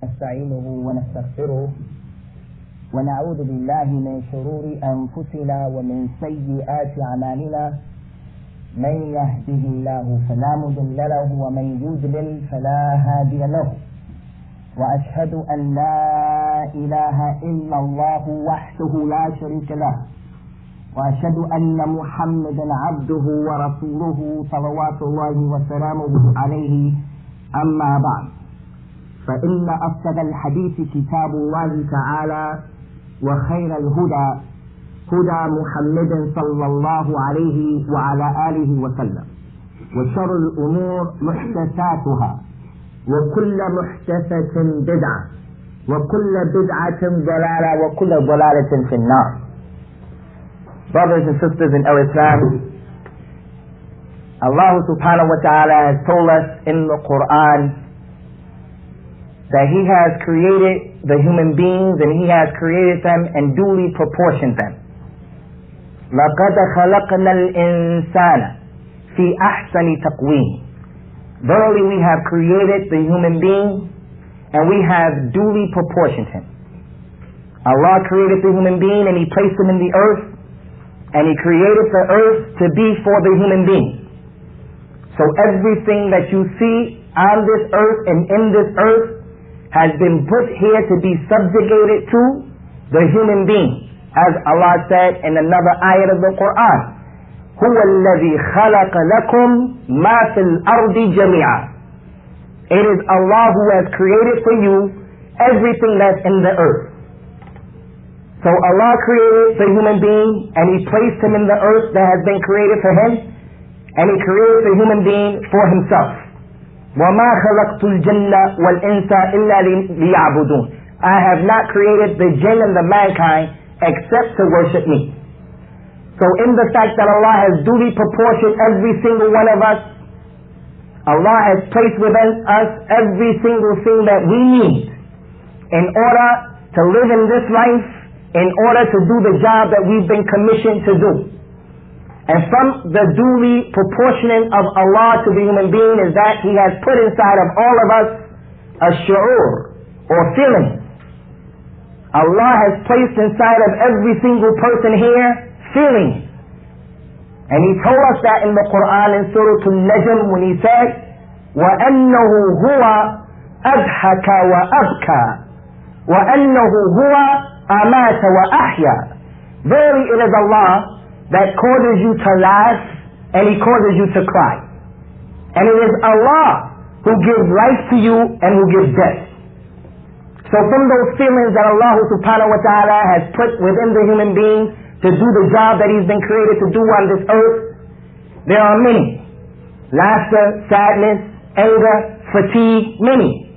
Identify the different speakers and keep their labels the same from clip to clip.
Speaker 1: نستعينه ونستغفره ونعوذ بالله من شرور أنفسنا ومن سيئات أعمالنا من يهده الله فلا مضل له ومن يضلل فلا هادي له وأشهد أن لا إله إلا الله وحده لا شريك له وأشهد أن محمدا عبده ورسوله صلوات الله وسلامه عليه أما بعد فإن أصدق الحديث كتاب الله تعالى وخير الهدى هدى محمد صلى الله عليه وعلى آله وسلم وشر الأمور محدثاتها وكل محدثة بدعة وكل بدعة ضلالة وكل ضلالة في النار. Brothers and sisters in Islam, Allah subhanahu wa ta'ala has told us in the Qur'an that He has created the human beings and He has created them and duly proportioned them. لَقَدْ خَلَقْنَا الْإِنسَانَ فِي أَحْسَنِ تَقْوِيمٍ. Verily we have created the human being and we have duly proportioned him. Allah created the human being and He placed him in the earth, and He created the earth to be for the human being. So everything that you see on this earth and in this earth has been put here to be subjugated to the human being. As Allah said in another ayat of the Qur'an, هُوَ الَّذِي خَلَقَ لَكُمْ مَا فِي الْأَرْضِ جَمِيعًا. It is Allah who has created for you everything that's in the earth. So Allah created the human being and He placed him in the earth that has been created for him, and He created the human being for Himself. وَمَا خَلَقْتُ الْجِنَّ وَالْإِنسَ إِلَّا لِيَعْبُدُونَ. I have not created the jinn and the mankind except to worship me. So in the fact that Allah has duly proportioned every single one of us, Allah has placed within us every single thing that we need in order to live in this life, in order to do the job that we've been commissioned to do. And from the duly proportioning of Allah to the human being is that He has put inside of all of us a shu'ur, or feeling. Allah has placed inside of every single person here feelings. And He told us that in the Qur'an in Surah Al-Najm when He said, وَأَنَّهُ هُوَ أَضْحَكَ وَأَبْكَى وَأَنَّهُ هُوَ أَمَاتَ وَأَحْيَا. Verily it is Allah that causes you to laugh and He causes you to cry. And it is Allah who gives life to you and who gives death. So from those feelings that Allah subhanahu wa ta'ala has put within the human being to do the job that he's been created to do on this earth, there are many. Laughter, sadness, anger, fatigue, many.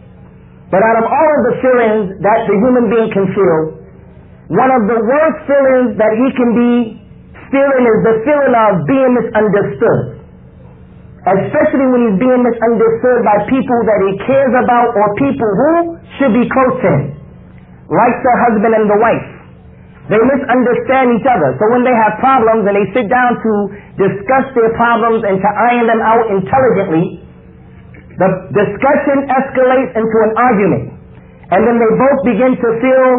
Speaker 1: But out of all of the feelings that the human being can feel, one of the worst feelings that he can be feeling is the feeling of being misunderstood. Especially when he's being misunderstood by people that he cares about or people who should be close to him. Like the husband and the wife. They misunderstand each other. So when they have problems and they sit down to discuss their problems and to iron them out intelligently, the discussion escalates into an argument. And then they both begin to feel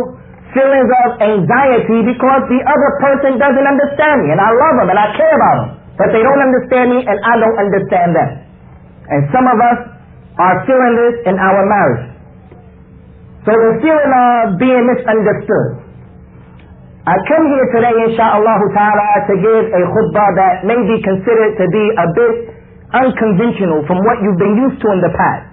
Speaker 1: feelings of anxiety because the other person doesn't understand me. And I love them and I care about them. But they don't understand me and I don't understand them. And some of us are feeling this in our marriage. So the feeling of being misunderstood. I come here today, insha'Allah ta'ala, to give a khutbah that may be considered to be a bit unconventional from what you've been used to in the past.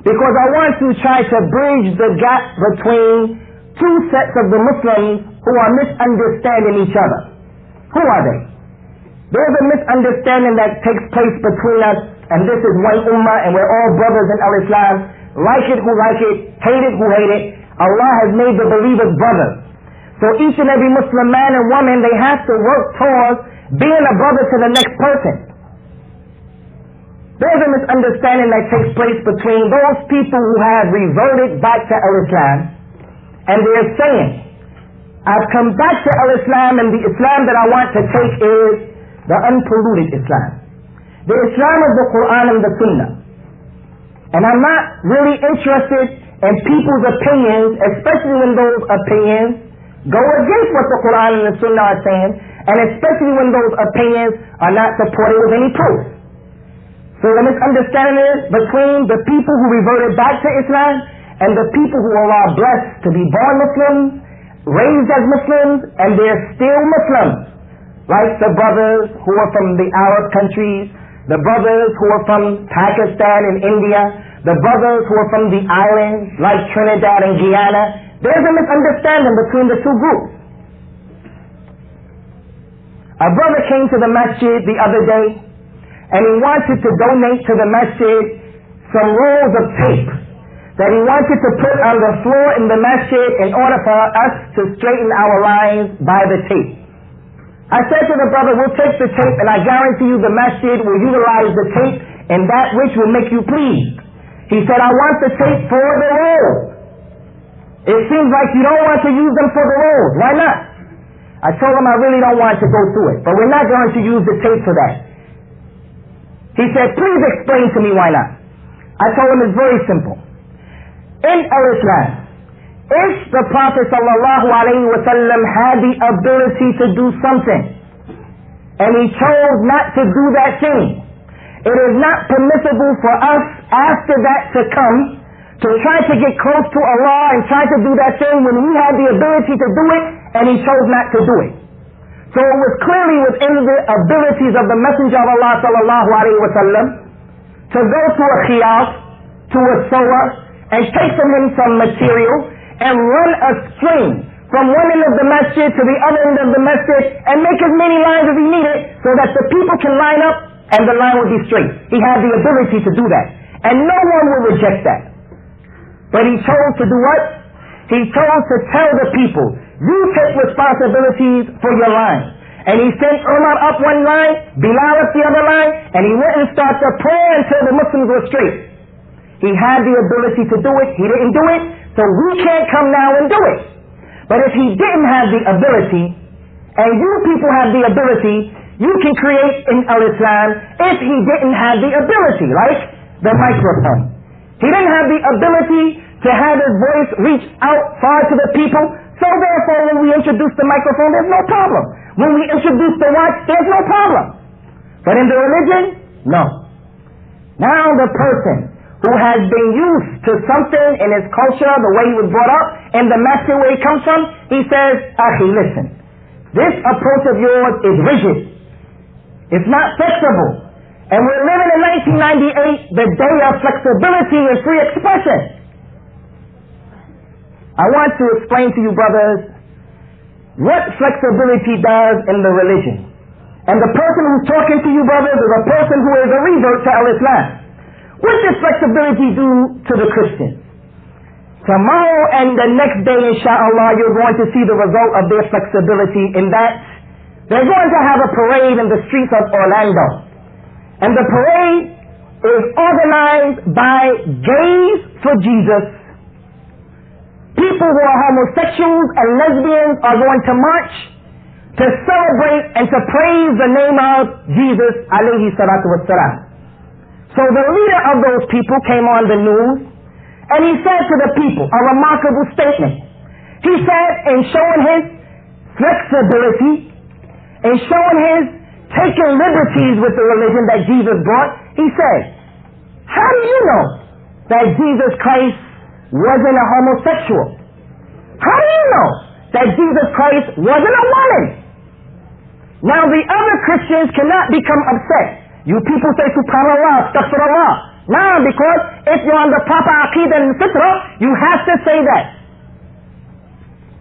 Speaker 1: Because I want to try to bridge the gap between two sets of the Muslims who are misunderstanding each other. Who are they? There's a misunderstanding that takes place between us, and this is one ummah, and we're all brothers in al-Islam. Like it who like it, hate it who hate it. Allah has made the believers brothers. So each and every Muslim man and woman, they have to work towards being a brother to the next person. There's a misunderstanding that takes place between those people who have reverted back to al-Islam, and they're saying, I've come back to al-Islam, and the Islam that I want to take is the unpolluted Islam. The Islam of the Qur'an and the Sunnah. And I'm not really interested and people's opinions, especially when those opinions go against what the Qur'an and the Sunnah are saying, and especially when those opinions are not supported with any proof. So the misunderstanding is between the people who reverted back to Islam and the people who Allah blessed to be born Muslims, raised as Muslims, and they're still Muslims. Like the brothers who are from the Arab countries, the brothers who are from Pakistan and India, the brothers who are from the islands like Trinidad and Guyana. There's a misunderstanding between the two groups. A brother came to the masjid the other day and he wanted to donate to the masjid some rolls of tape that he wanted to put on the floor in the masjid in order for us to straighten our lines by the tape. I said to the brother, we'll take the tape and I guarantee you the masjid will utilize the tape and that which will make you pleased. He said, I want the tape for the rolls. It seems like you don't want to use them for the rolls. Why not? I told him I really don't want to go through it, but we're not going to use the tape for that. He said, please explain to me why not. I told him it's very simple. In Islam, if the Prophet sallallahu alaihi wasallam had the ability to do something, and he chose not to do that thing, it is not permissible for us after that to come to try to get close to Allah and try to do that thing when we had the ability to do it and he chose not to do it. So it was clearly within the abilities of the Messenger of Allah sallallahu alaihi wasallam to go to a khiyaf, to a sower, and take from him some material and run a string from one end of the masjid to the other end of the masjid and make as many lines as he needed so that the people can line up and the line would be straight. He had the ability to do that. And no one will reject that. But he chose to do what? He chose to tell the people, you take responsibilities for your line. And he sent Umar up one line, Bilal up the other line, and he went and started to pray until the Muslims were straight. He had the ability to do it, he didn't do it, so we can't come now and do it. But if he didn't have the ability, and you people have the ability, you can create in Al-Islam if he didn't have the ability, like the microphone. He didn't have the ability to have his voice reach out far to the people, so therefore when we introduce the microphone, there's no problem. When we introduce the watch, there's no problem. But in the religion, no. Now the person who has been used to something in his culture, the way he was brought up, and the master where he comes from, he says, Akhi, listen, this approach of yours is rigid. It's not flexible. And we're living in 1998, the day of flexibility and free expression. I want to explain to you, brothers, what flexibility does in the religion. And the person who's talking to you, brothers, is a person who is a revert to Al-Islam. What does flexibility do to the Christians? Tomorrow and the next day, inshallah, you're going to see the result of their flexibility in that they're going to have a parade in the streets of Orlando. And the parade is organized by Gays for Jesus. People who are homosexuals and lesbians are going to march to celebrate and to praise the name of Jesus alayhi salatu wassalam. So the leader of those people came on the news and he said to the people a remarkable statement. He said, in showing his flexibility, in showing his taking liberties with the religion that Jesus brought, he said, how do you know that Jesus Christ wasn't a homosexual? How do you know that Jesus Christ wasn't a woman? Now the other Christians cannot become upset. You people say subhanallah, astaghfirullah. Now because if you're on the proper aqidah and fitra, you have to say that.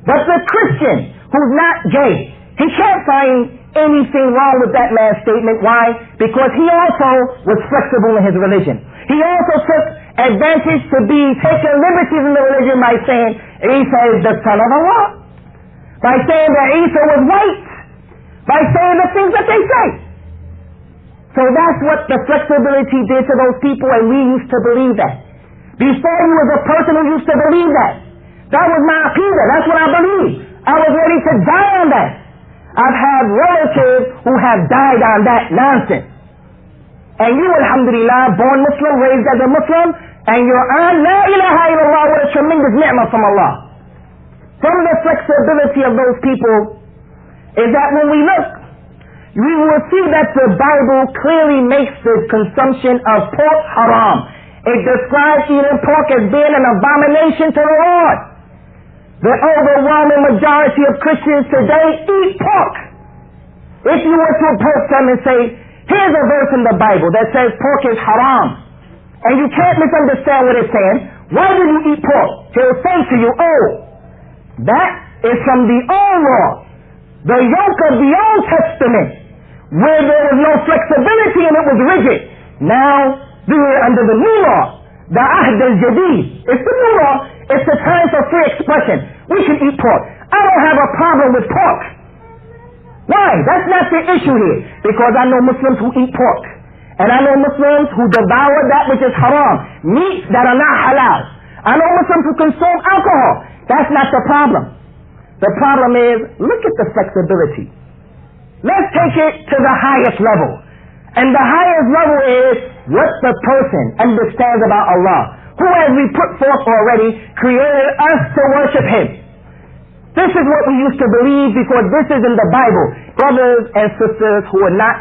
Speaker 1: But the Christian who's not gay, he can't find anything wrong with that man's statement. Why? Because he also was flexible in his religion. He also took advantage to be taking liberties in the religion by saying Isa is the son of Allah, by saying that Isa was white, by saying the things that they say. So that's what the flexibility did to those people, and we used to believe that. Before you was a person who used to believe that. That was my aqidah. That's what I believed. I was ready to die on that. I've had relatives who have died on that nonsense. And you, alhamdulillah, born Muslim, raised as a Muslim, and you're on La ilaha illallah, what a tremendous ni'mah from Allah. From the flexibility of those people is that when we look, we will see that the Bible clearly makes the consumption of pork haram. It describes eating pork as being an abomination to the Lord. The overwhelming majority of Christians today eat pork. If you were to approach them and say, here's a verse in the Bible that says pork is haram, and you can't misunderstand what it's saying, why do you eat pork? He'll say to you, oh, that is from the old law, the yoke of the Old Testament, where there was no flexibility and it was rigid. Now, we're under the new law, the Ahd al-Jadid. It's the new law. It's the time for free expression. We can eat pork. I don't have a problem with pork. Why? That's not the issue here. Because I know Muslims who eat pork. And I know Muslims who devour that which is haram, meats that are not halal. I know Muslims who consume alcohol. That's not the problem. The problem is, look at the flexibility. Let's take it to the highest level. And the highest level is what the person understands about Allah, who, as we put forth already, created us to worship Him. This is what we used to believe because this is in the Bible. Brothers and sisters who are not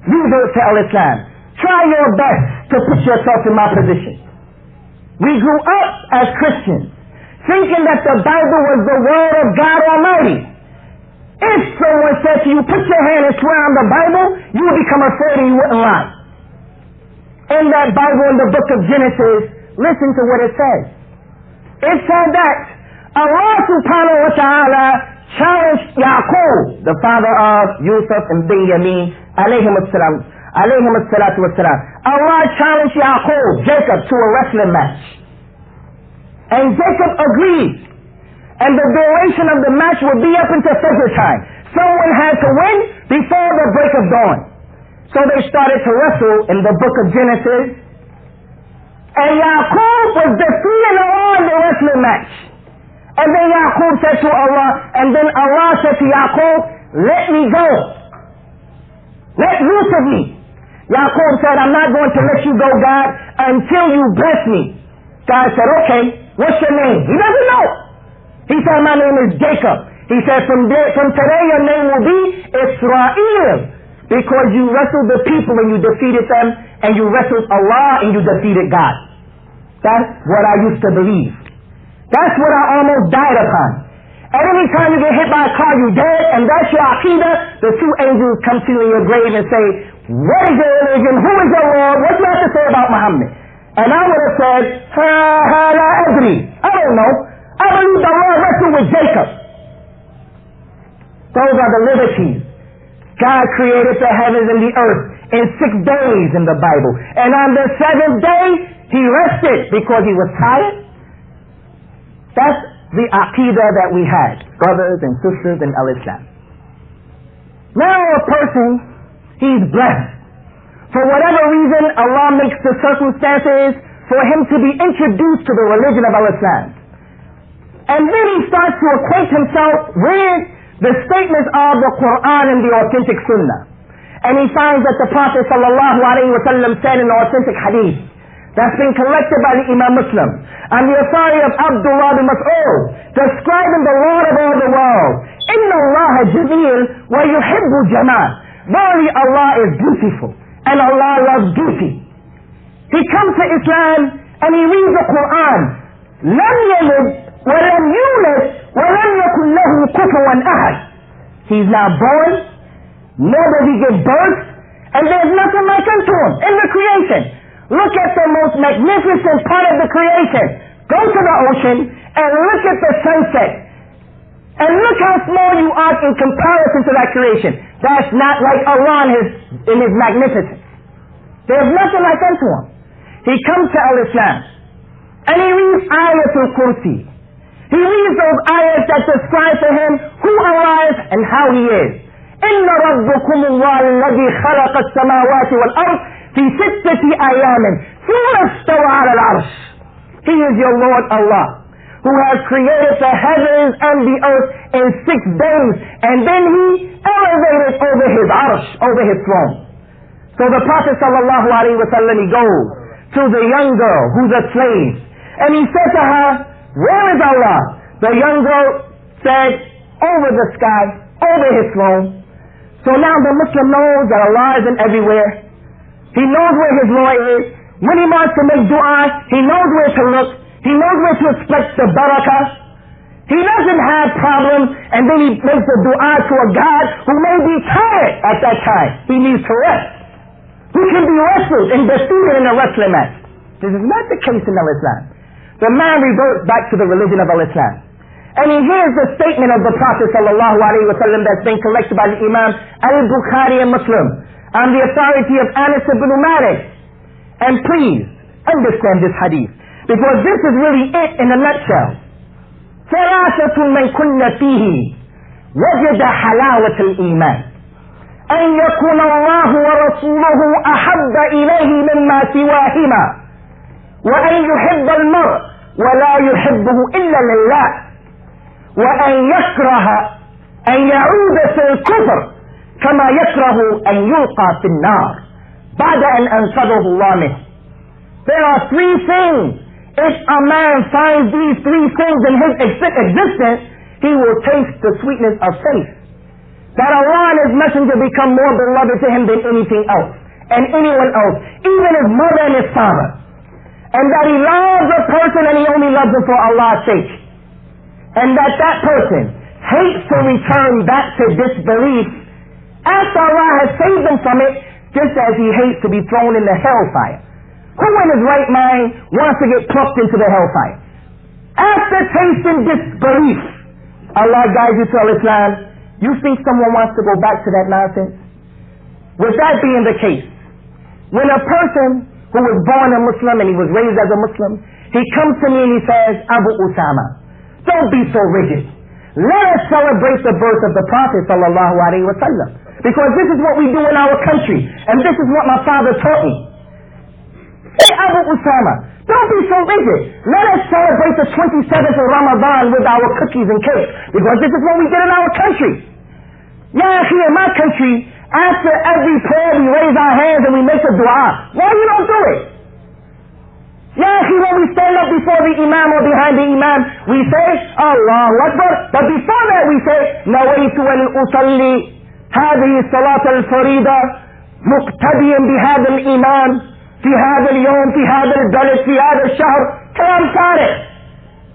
Speaker 1: users to Al-Islam, try your best to put yourself in my position. We grew up as Christians thinking that the Bible was the word of God Almighty. If someone said to you, put your hand and swear on the Bible, you would become afraid and you wouldn't lie. In that Bible, in the book of Genesis, listen to what it says. It said that Allah subhanahu wa ta'ala challenged Yaqub, the father of Yusuf and Binyamin, alayhim as-salatu was-salam. Allah challenged Yaqub, Jacob, to a wrestling match. And Jacob agreed. And the duration of the match would be up until Fajr time. Someone had to win before the break of dawn. So they started to wrestle in the book of Genesis. And Yaqub was defeated Allah in the wrestling match. And then Yaqub said to Allah, and then Allah said to Yaqub, let me go. Let loose of me. Yaqub said, I'm not going to let you go, God, until you bless me. God said, okay, what's your name? He doesn't know. He said, my name is Jacob. He said, from today your name will be Israel, because you wrestled the people and you defeated them, and you wrestled Allah and you defeated God. That's what I used to believe. That's what I almost died upon. And every time you get hit by a car, you dead, and that's your aqidah. The two angels come to you in your grave and say, what is your religion? Who is your Lord? What do you have to say about Muhammad? And I would have said, la adri. I don't know. I believe the Lord wrestled with Jacob. Those are the liberties. God created the heavens and the earth in 6 days in the Bible. And on the 7th day, He rested because He was tired. That's the aqidah that we had, brothers and sisters in Al-Islam. Now a person, he's blessed. For whatever reason, Allah makes the circumstances for him to be introduced to the religion of Al-Islam. And then he starts to acquaint himself with the statements of the Qur'an and the authentic Sunnah. And he finds that the Prophet sallallahu alaihi wasallam said in the authentic hadith that's been collected by the Imam Muslim on the authority of Abdullah bin Mas'ud, describing the Lord of all the world. Inna Allah jameel wa yuhibbu jamal. Verily Allah is beautiful and Allah loves beauty. He comes to Islam and he reads the Qur'an. Lam yalid wa lam yulad wa lam yakun lahu kufuwan ahad. He's not born, nor does he give birth, and there's nothing like unto him in the creation. Look at the most magnificent part of the creation. Go to the ocean and look at the sunset. And look how small you are in comparison to that creation. That's not like Allah in His magnificence. There's nothing like unto Him. He comes to Al-Islam and he reads Ayatul Kursi. He reads those ayats that describe to him who Allah is and how He is. إِنَّ رَبُّكُمُ اللَّهُ الَّذِي خَلَقَ السَّمَاوَاتِ وَالْأَرْضِ في 6 أيام ثم استوى على العرش. He is your Lord Allah, who has created the heavens and the earth in 6 days, and then He elevated over His arsh, over His throne. So the Prophet sallallahu alaihi wasallam, he goes to the young girl who's a slave. And he said to her, where is Allah? The young girl said, over the sky, over his throne. So now the Muslim knows that Allah isn't everywhere. He knows where his Lord is. When he wants to make dua, he knows where to look. He knows where to expect the barakah. He doesn't have problems, and then he makes a dua to a God who may be tired at that time. He needs to rest. Who can be wrestled and defeated in a wrestling match. This is not the case in Al-Islam. The man reverts back to the religion of Al-Islam. And he hears the statement of the Prophet sallallahu alaihi wasallam that's been collected by the Imam Al-Bukhari and Muslim on the authority of Anas ibn Malik. And please understand this hadith, because this is really it in a nutshell. ثلاثة من كن فيه وجد حلاوة الإيمان أن يكون الله ورسوله أحب إليه مما سواهما وأن يحب المرء ولا يحبه إلا لله وأن يكره أن يعود في الكفر كما يكره أن يلقى في النار بعد أن أنقذه الله منه. There are three things. If a man finds these three things in his existence, he will taste the sweetness of faith. That Allah and His Messenger become more beloved to him than anything else and anyone else, even his mother and his father. And that he loves a person and he only loves him for Allah's sake. And that person hates to return back to disbelief after Allah has saved him from it, just as he hates to be thrown in the hellfire. Who in his right mind wants to get plucked into the hellfire? After tasting disbelief, Allah guides you to Islam. You think someone wants to go back to that nonsense? With that being the case, when a person who was born a Muslim and he was raised as a Muslim, he comes to me and he says, Abu Usamah, don't be so rigid. Let us celebrate the birth of the Prophet sallallahu alaihi wasallam, because this is what we do in our country, and this is what my father taught me. Hey Abu Usamah, don't be so rigid. Let us celebrate the 27th of Ramadan with our cookies and cake, because this is what we did in our country. Yeah, here in my country, after every prayer we raise our hands and we make a dua. Why you don't do it? Yeah, here when we stand up before the Imam or behind the Imam, we say, Allahu Akbar. But before that we say, Nawaitu an usalli هذه الصلاة الفريضة مقتديا بهذا الإمام في هذا اليوم في هذا البلد في هذا الشهر. Kalam Sadiq.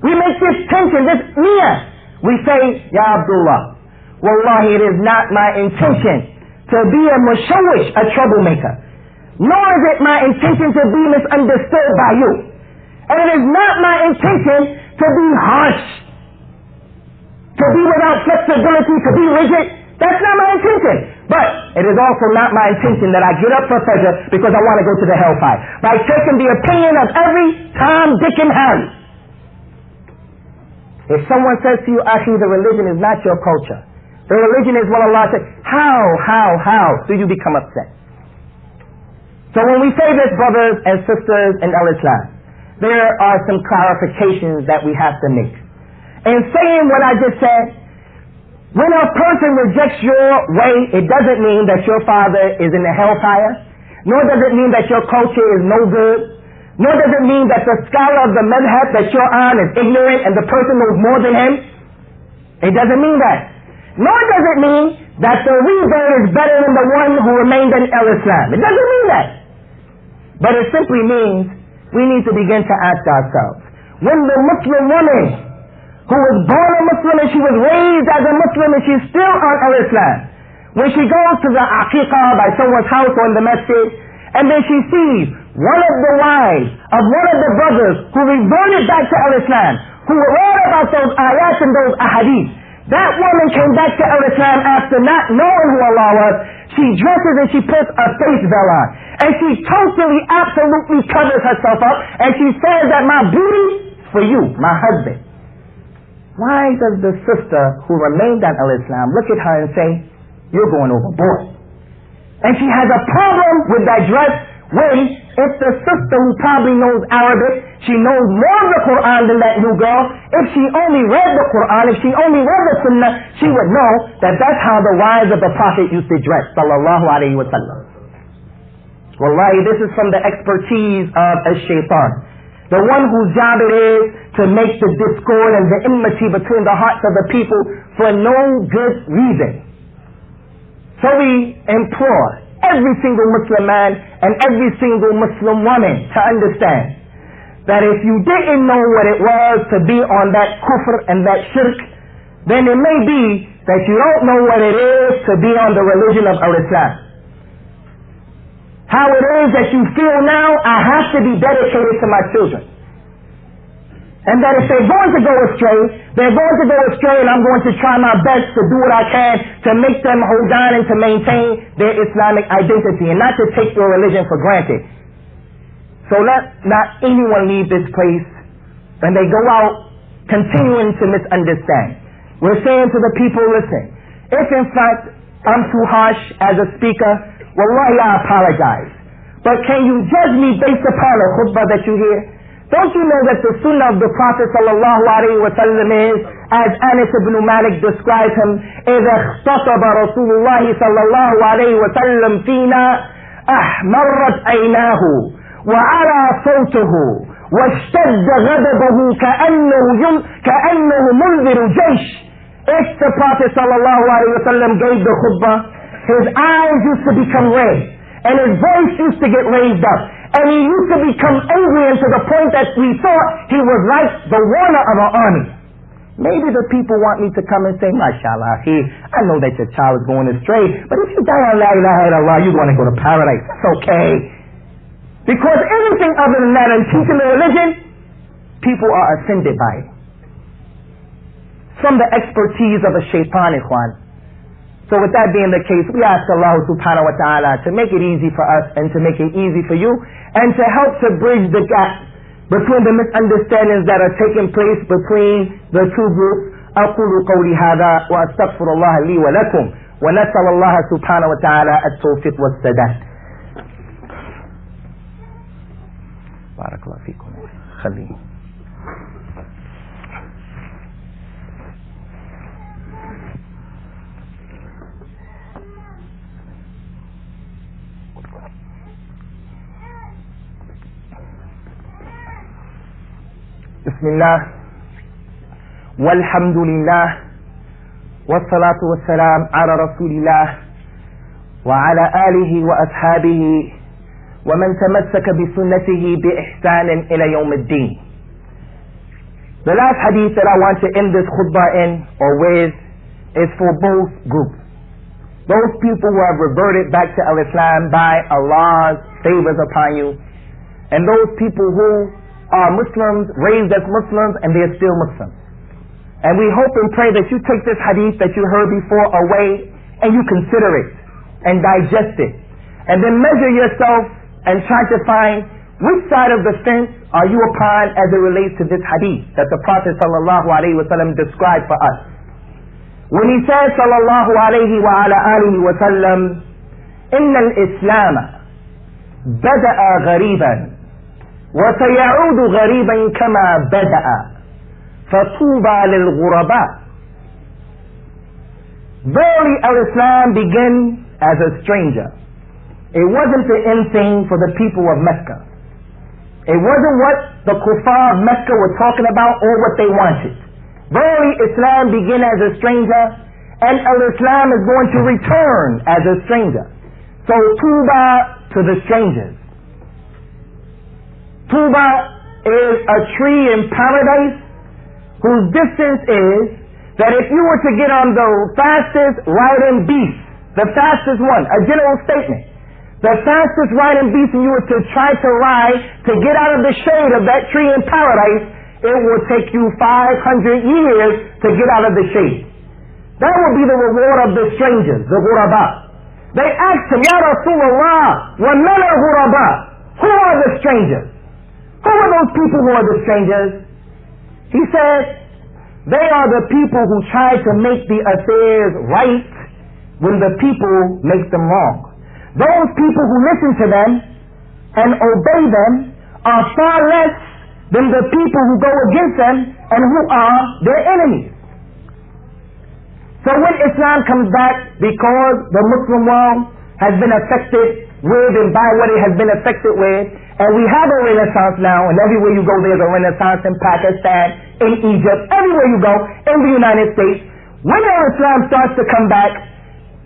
Speaker 1: We make this tension, this niyyah. We say, Ya Abdullah, Wallahi, it is not my intention to be a mushawish, a troublemaker. Nor is it my intention to be misunderstood by you. And it is not my intention to be harsh, to be without flexibility, to be rigid. That's not my intention. But it is also not my intention that I get up for pleasure because I want to go to the hellfire, by taking the opinion of every Tom, Dick, and Harry. If someone says to you, Akhi, the religion is not your culture, the religion is what Allah said, how do you become upset? So when we say this, brothers and sisters in Al-Islam, there are some clarifications that we have to make. In saying what I just said, when a person rejects your way, it doesn't mean that your father is in the hellfire, nor does it mean that your culture is no good, nor does it mean that the scholar of the madhab that you're on is ignorant and the person knows more than him. It doesn't mean that. Nor does it mean that the rebel is better than the one who remained in Islam. It doesn't mean that. But it simply means we need to begin to ask ourselves, when the Muslim woman who was born a Muslim and she was raised as a Muslim and she's still on Islam, when she goes to the aqiqah by someone's house or in the masjid, and then she sees one of the wives of one of the brothers who reverted back to Islam, who read about those ayats and those ahadith, that woman came back to Islam after not knowing who Allah was. She dresses and she puts a face veil on, and she totally, absolutely covers herself up, and she says that my beauty is for you, my husband. Why does the sister who remained on Islam look at her and say, you're going overboard? And she has a problem with that dress, when if the sister who probably knows Arabic, she knows more of the Qur'an than that new girl, if she only read the Qur'an, if she only read the Sunnah, she would know that that's how the wives of the Prophet used to dress, sallallahu alayhi wa sallam. Wallahi, this is from the expertise of Ash-Shaytan. The one whose job it is to make the discord and the enmity between the hearts of the people for no good reason. So we implore every single Muslim man and every single Muslim woman to understand that if you didn't know what it was to be on that kufr and that shirk, then it may be that you don't know what it is to be on the religion of Islam. How it is that you feel now, I have to be dedicated to my children. And that if they're going to go astray, they're going to go astray, and I'm going to try my best to do what I can to make them hold on and to maintain their Islamic identity and not to take your religion for granted. So let not anyone leave this place when they go out continuing to misunderstand. We're saying to the people, listen, if in fact I'm too harsh as a speaker, wallahi, I apologize. But can you judge me based upon the khutbah that you hear? Don't you know that the sunnah of the Prophet sallallahu alaihi wasallam is, as Anas ibn Malik described him, إِذَا اخْتَصَبَ رَسُولُ اللَّهِ صلى الله عليه وسلم فينا أحمرت عيناه وعلى صوته واشتد غضبه كأنه منذر جيش. If the Prophet sallallahu alaihi wasallam gave the khutbah, his eyes used to become red, and his voice used to get raised up, and he used to become angry, and to the point that we thought he was like the warner of an army. Maybe the people want me to come and say, mashallah, I know that your child is going astray, but if you die on la ilaha illallah, you're going to go to paradise. It's okay. Because anything other than that and teaching the religion, people are offended by it. From the expertise of a shaitan, ikhwan. So with that being the case, we ask Allah subhanahu wa ta'ala to make it easy for us and to make it easy for you, and to help to bridge the gap between the misunderstandings that are taking place between the two groups. أقول قولي هذا وأستغفر الله لي ولكم ونسأل الله سبحانه وتعالى التوفيق والسداد. بارك الله فيكم. خليه. بسم الله والحمد لله والصلاة والسلام على رسول الله وعلى آله وأصحابه ومن تمسك بسنته بإحسان إلى يوم الدين. The last hadith that I want to end this khutbah in or with is for both groups. Those people who have reverted back to Al-Islam by Allah's favors upon you, and those people who are Muslims, raised as Muslims, and they're still Muslims. And we hope and pray that you take this hadith that you heard before away and you consider it and digest it, and then measure yourself and try to find which side of the fence are you upon as it relates to this hadith that the Prophet sallallahu alaihi wasallam described for us. When he says sallallahu alaihi wa ala alihi wasallam, inna al-Islam bada'a ghariban وسيعود غريبا كما بدأ فطوبى للغرباء. Verily Al-Islam began as a stranger. It wasn't the end thing for the people of Mecca. It wasn't what the kuffar of Mecca were talking about or what they wanted. Verily Islam began as a stranger, and Al-Islam is going to return as a stranger. So tuba to the strangers. Tuba is a tree in paradise whose distance is that if you were to get on the fastest riding beast, the fastest one, a general statement, the fastest riding beast, and you were to try to ride to get out of the shade of that tree in paradise, it will take you 500 years to get out of the shade. That will be the reward of the strangers, the ghuraba. They asked him, Ya Rasulullah, wa man al-ghuraba? Who are the strangers? Who are those people who are the strangers? He said, they are the people who try to make the affairs right when the people make them wrong. Those people who listen to them and obey them are far less than the people who go against them and who are their enemies. So when Islam comes back, because the Muslim world has been affected with and by what it has been affected with. And we have a renaissance now, and everywhere you go there's a renaissance in Pakistan, in Egypt, everywhere you go, in the United States. When al-Islam starts to come back,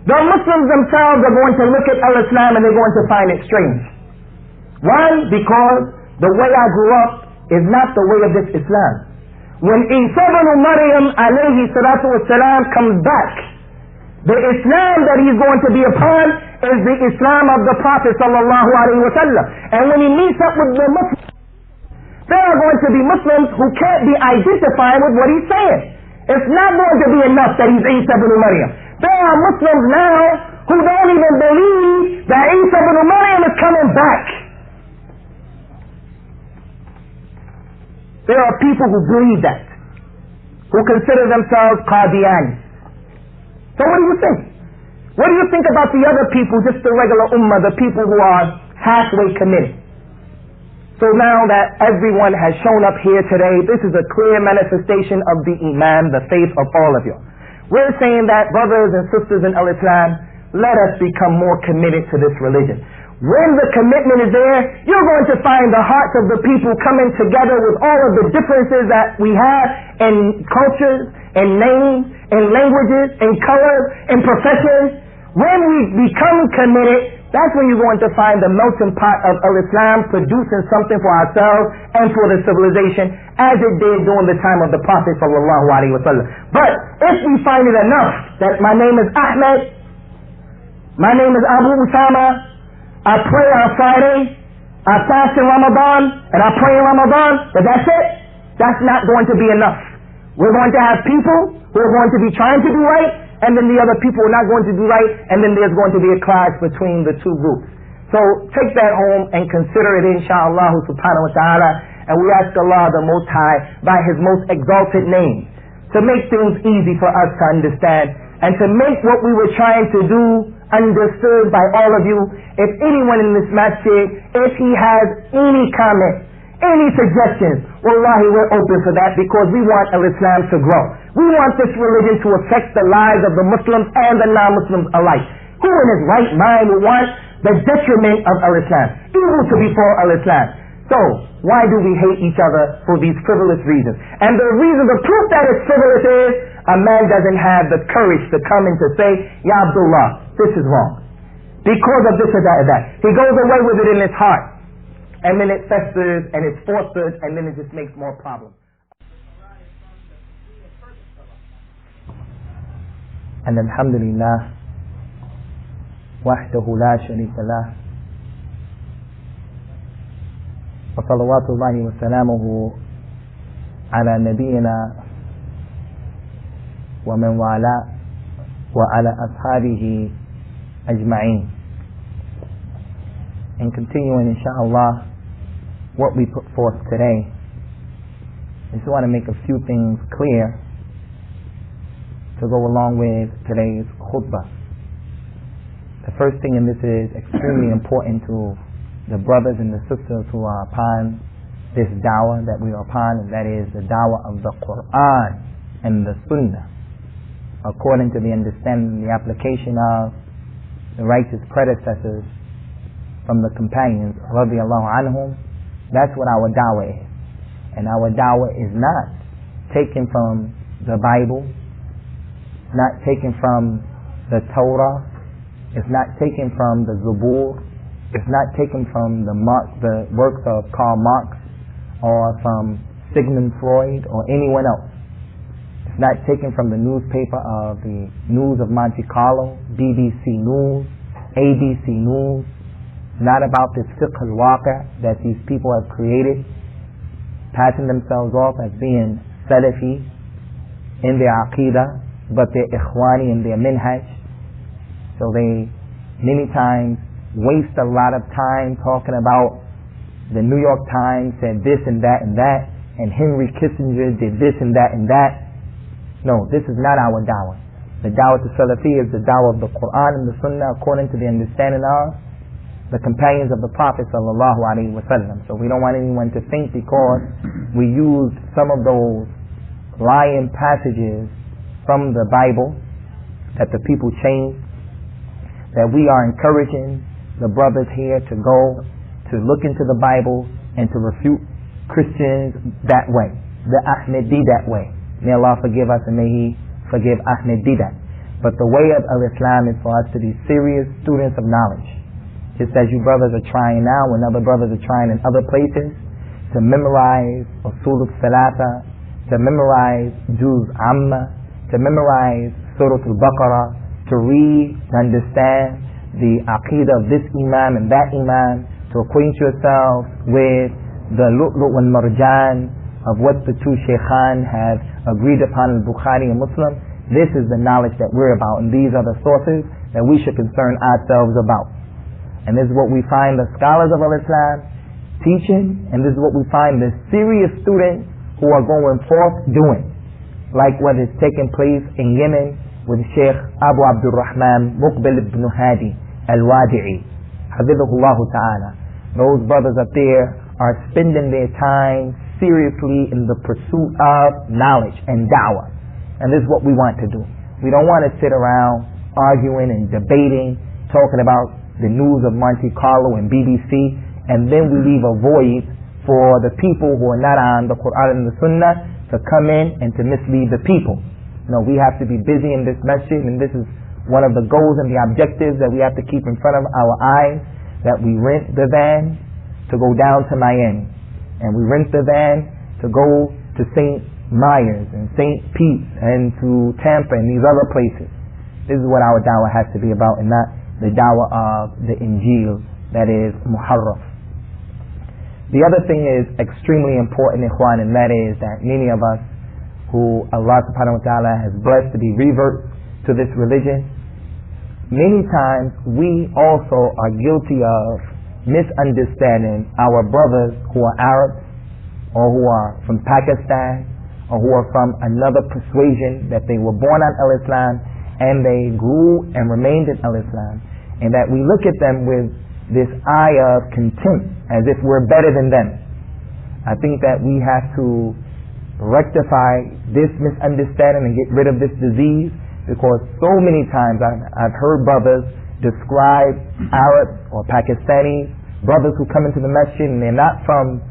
Speaker 1: the Muslims themselves are going to look at al-Islam and they're going to find it strange. Why? Because the way I grew up is not the way of this Islam. When Isa ibn Maryam alayhi salatu wasalam comes back, the Islam that he's going to be upon is the Islam of the Prophet sallallahu alayhi wa sallam. And when he meets up with the Muslims, there are going to be Muslims who can't be identified with what he's saying. It's not going to be enough that he's Isa ibn Maryam. There are Muslims now who don't even believe that Isa ibn Maryam is coming back. There are people who believe that, who consider themselves Qadianis. So what do you think? What do you think about the other people, just the regular ummah, the people who are halfway committed? So now that everyone has shown up here today, this is a clear manifestation of the Iman, the faith of all of you. We're saying that, brothers and sisters in al-Islam, let us become more committed to this religion. When the commitment is there, you're going to find the hearts of the people coming together with all of the differences that we have in cultures, in names, in languages, in colors, in professions. When we become committed, that's when you're going to find the melting pot of al-Islam producing something for ourselves and for the civilization, as it did during the time of the Prophet sallallahu alaihi wasallam. But if we find it enough that my name is Ahmed, my name is Abu Usamah, I pray on Friday, I fast in Ramadan, and I pray in Ramadan, but that's it. That's not going to be enough. We're going to have people who are going to be trying to do right, and then the other people are not going to do right, and then there's going to be a clash between the two groups. So take that home and consider it, inshaAllah subhanahu wa ta'ala, and we ask Allah the Most High by His most exalted name to make things easy for us to understand, and to make what we were trying to do understood by all of you. If anyone in this masjid, if he has any comment, any suggestions, wallahi, we're open for that, because we want al-Islam to grow. We want this religion to affect the lives of the Muslims and the non-Muslims alike. Who in his right mind would want the detriment of al-Islam, evil to befall al-Islam? So, why do we hate each other for these frivolous reasons? And the reason, the proof that it's frivolous is, a man doesn't have the courage to come and to say, Ya Abdullah, this is wrong, because of this or that or that. He goes away with it in his heart, and then it festers and it's fostered, and then it just makes more problems. And alhamdulillah, wahdahu la sharika lah, wa salawatullahi wa salamuhu ala nabiyyina wa man wala wa ala ashabihi ajma'in. And continuing, inshaAllah, what we put forth today, I just want to make a few things clear to go along with today's khutbah. The first thing, and this is extremely important to the brothers and the sisters who are upon this dawah that we are upon, and that is the dawah of the Qur'an and the Sunnah, according to the understanding and the application of the righteous predecessors from the companions, radiyallahu anhum. That's what our dawah is. And our dawah is not taken from the Bible, not taken from the Torah, it's not taken from the Zabur, it's not taken from the works of Karl Marx or from Sigmund Freud or anyone else. It's not taken from the newspaper of the News of Monte Carlo, BBC News, ABC News. It's not about this fiqh al-waqi' that these people have created, passing themselves off as being Salafi in their aqidah, but they're Ikhwani in their minhaj. So they many times waste a lot of time talking about the New York Times said this and that, and Henry Kissinger did this and that and that. No, this is not our dawah. The dawah to Salafi is the dawah of the Qur'an and the Sunnah according to the understanding of the companions of the Prophet sallallahu alaihi wasallam. So we don't want anyone to think because we used some of those lying passages from the Bible that the people changed, that we are encouraging the brothers here to go to look into the Bible and to refute Christians that way, the Ahmadi that way. May Allah forgive us and may He forgive Ahmadi that. But the way of Islam is for us to be serious students of knowledge. Just as you brothers are trying now, and other brothers are trying in other places, to memorize Usul al-Thalatha, to memorize Juz Amma, to memorize Surah al-Baqarah, to read, to understand the Aqidah of this Imam and that Imam, to acquaint yourselves with the Lu'lu' wal Marjan of what the two Shaykhan have agreed upon in Bukhari and Muslim. This is the knowledge that we're about, and these are the sources that we should concern ourselves about. And this is what we find the scholars of Islam teaching, and this is what we find the serious students who are going forth doing, like what is taking place in Yemen with Sheikh Abu Abdul Rahman Muqbil ibn Hadi al-Wadi'i, Hafidhahullah Ta'ala. Those brothers up there are spending their time seriously in the pursuit of knowledge and da'wah. And this is what we want to do. We don't want to sit around arguing and debating, talking about the news of Monte Carlo and BBC, and then we leave a void for the people who are not on the Qur'an and the Sunnah to come in and to mislead the people. No, we have to be busy in this masjid, and this is one of the goals and the objectives that we have to keep in front of our eyes, that we rent the van to go down to Miami, and we rent the van to go to St. Myers and St. Pete and to Tampa and these other places. This is what our da'wah has to be about, and not the da'wah of the Injil, that is Muharraf. The other thing is extremely important, ikhwan, and that is that many of us who Allah subhanahu wa ta'ala has blessed to be reverts to this religion, many times we also are guilty of misunderstanding our brothers who are Arabs or who are from Pakistan or who are from another persuasion, that they were born on Al-Islam and they grew and remained in Al-Islam, and that we look at them with this eye of contempt as if we're better than them. I think that we have to rectify this misunderstanding and get rid of this disease, because so many times I've heard brothers describe Arabs or Pakistanis, brothers who come into the masjid and they're not from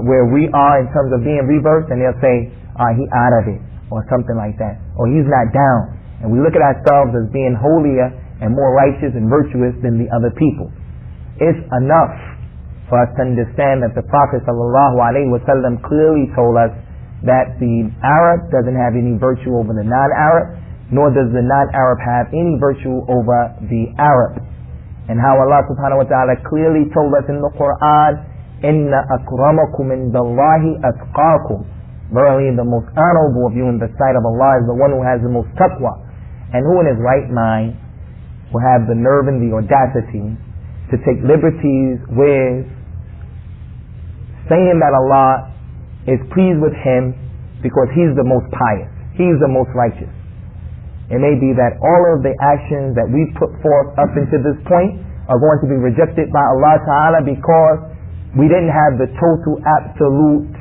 Speaker 1: where we are in terms of being reversed, and they'll say, he out of it, or something like that, or he's not down. And we look at ourselves as being holier and more righteous and virtuous than the other people. It's enough for us to understand that the Prophet ﷺ clearly told us that the Arab doesn't have any virtue over the non-Arab, nor does the non-Arab have any virtue over the Arab. And how Allah subhanahu wa ta'ala clearly told us in the Qur'an, Inna akramakum indallahi atqakum. Verily the most honorable of you in the sight of Allah is the one who has the most taqwa, and who in his right mind will have the nerve and the audacity to take liberties with saying that Allah is pleased with him because he's the most pious, he's the most righteous. It may be that all of the actions that we put forth up until this point are going to be rejected by Allah Ta'ala because we didn't have the total absolute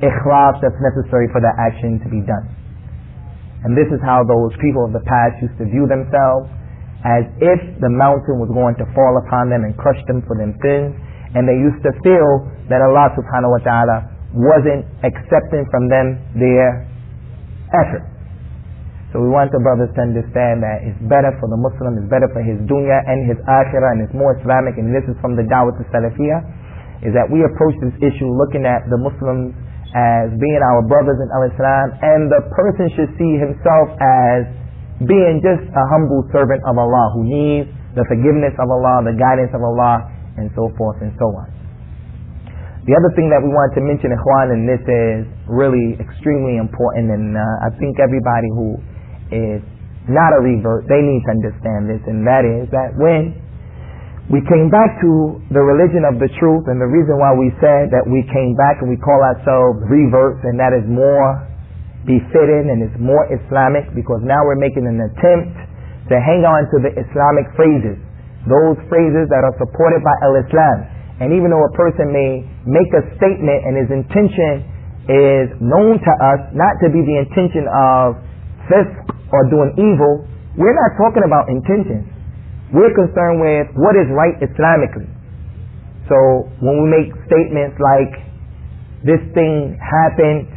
Speaker 1: ikhlas that's necessary for that action to be done. And this is how those people of the past used to view themselves, as if the mountain was going to fall upon them and crush them for their sins, and they used to feel that Allah subhanahu wa ta'ala wasn't accepting from them their effort. So we want the brothers to understand that it's better for the Muslim, it's better for his dunya and his akhirah, and it's more Islamic, and this is from the Dawah to Salafiyah, is that we approach this issue looking at the Muslims as being our brothers in Al-Islam, and the person should see himself as being just a humble servant of Allah who needs the forgiveness of Allah, the guidance of Allah, and so forth and so on. The other thing that we want to mention, ikhwan, and this is really extremely important, and I think everybody who is not a revert, they need to understand this, and that is that when we came back to the religion of the truth, and the reason why we said that we came back and we call ourselves reverts, and that is more befitting and it's more Islamic, because now we're making an attempt to hang on to the Islamic phrases, those phrases that are supported by Al-Islam. And even though a person may make a statement and his intention is known to us not to be the intention of fisq or doing evil, we're not talking about intentions. We're concerned with what is right Islamically. So when we make statements like, this thing happened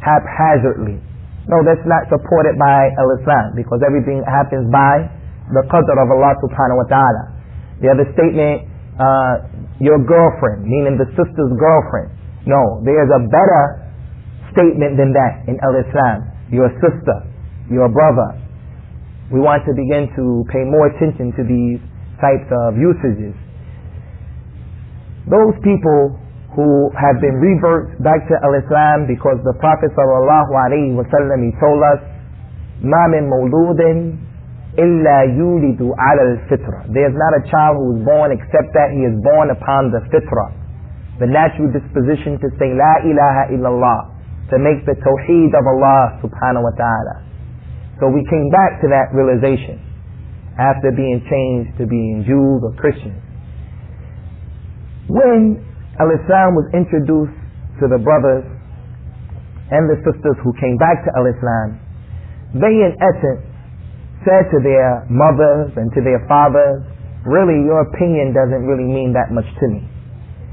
Speaker 1: haphazardly, no, that's not supported by Al-Islam, because everything happens by the qadr of Allah subhanahu wa ta'ala. The other statement, your girlfriend, meaning the sister's girlfriend. No, there's a better statement than that in Al-Islam. Your sister, your brother. We want to begin to pay more attention to these types of usages. Those people who have been reverts back to Al-Islam, because the Prophet sallallahu alaihi wasallam, he told us, مَا مِن مَوْلُودٍ إِلَّا يُولِدُ عَلَى الْفِطْرَةِ. There is not a child who is born except that he is born upon the fitrah, the natural disposition to say La ilaha illallah, to make the tawheed of Allah subhanahu wa ta'ala. So we came back to that realization after being changed to being Jews or Christians. When Al-Islam was introduced to the brothers and the sisters who came back to Al-Islam, they in essence said to their mothers and to their fathers, really, your opinion doesn't really mean that much to me.